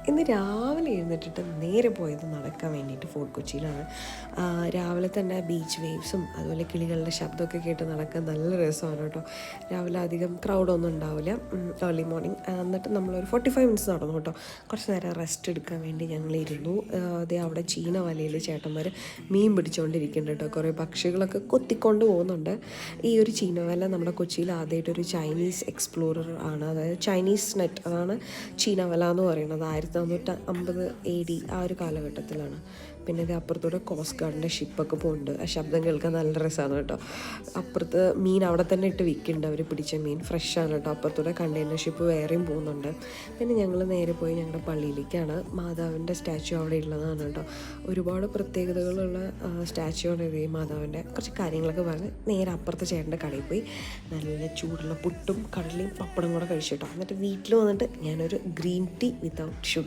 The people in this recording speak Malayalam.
ഇന്ന് രാവിലെ എഴുന്നേറ്റിട്ട് നേരെ പോയത് നടക്കാൻ വേണ്ടിയിട്ട് ഫോർട്ട് കൊച്ചിയിലാണ്. രാവിലെ തന്നെ ബീച്ച് വേവ്സും അതുപോലെ കിളികളുടെ ശബ്ദമൊക്കെ കേട്ട് നടക്കാൻ നല്ല രസമാണ് കേട്ടോ. രാവിലെ അധികം ക്രൗഡൊന്നും ഉണ്ടാവില്ല, ഏർലി മോർണിംഗ്. എന്നിട്ട് നമ്മളൊരു 45 മിനിറ്റ്സ് നടന്നു കേട്ടോ. കുറച്ച് നേരം റെസ്റ്റ് എടുക്കാൻ വേണ്ടി ഞങ്ങളിരുന്നു. അതേ അവിടെ ചീന വലയിൽ ചേട്ടന്മാർ മീൻ പിടിച്ചുകൊണ്ടിരിക്കുന്നുണ്ട് കേട്ടോ. കുറേ പക്ഷികളൊക്കെ കൊത്തിക്കൊണ്ട് പോകുന്നുണ്ട്. ഈ ഒരു ചീന വല നമ്മുടെ കൊച്ചിയിൽ ആദ്യമായിട്ടൊരു ചൈനീസ് എക്സ്പ്ലോറർ ആണ്, അതായത് ചൈനീസ് നെറ്റ്, അതാണ് ചീന വല എന്ന് പറയുന്നത്. 1950 AD ആ ഒരു കാലഘട്ടത്തിലാണ്. പിന്നെ ഇത് അപ്പുറത്തൂടെ കോസ്റ്റ് ഗാർഡിൻ്റെ ഷിപ്പൊക്കെ പോകുന്നുണ്ട്. ആ ശബ്ദം കേൾക്കാൻ നല്ല രസമാണ് കേട്ടോ. അപ്പുറത്ത് മീൻ അവിടെ തന്നെ ഇട്ട് വിൽക്കുന്നുണ്ട്, അവർ പിടിച്ച മീൻ ഫ്രഷാണ് കേട്ടോ. അപ്പുറത്തൂടെ കണ്ടെയ്നർ ഷിപ്പ് വേറെയും പോകുന്നുണ്ട്. പിന്നെ ഞങ്ങൾ നേരെ പോയി ഞങ്ങളുടെ പള്ളിയിലേക്കാണ്. മാതാവിൻ്റെ സ്റ്റാച്ചു അവിടെ ഉള്ളതാണ് കേട്ടോ. ഒരുപാട് പ്രത്യേകതകളുള്ള സ്റ്റാച്ചുവാണ് ഇത്. മാതാവിൻ്റെ കുറച്ച് കാര്യങ്ങളൊക്കെ പറഞ്ഞ് നേരെ അപ്പുറത്തെ ചേട്ടൻ്റെ കടയിൽ പോയി നല്ല ചൂടുള്ള പുട്ടും കടലയും പപ്പടം കൂടെ കഴിച്ചു കേട്ടോ. എന്നിട്ട് വീട്ടിൽ വന്നിട്ട് ഞാനൊരു ഗ്രീൻ ടീ വിത്തൗട്ട് ഷുഗർ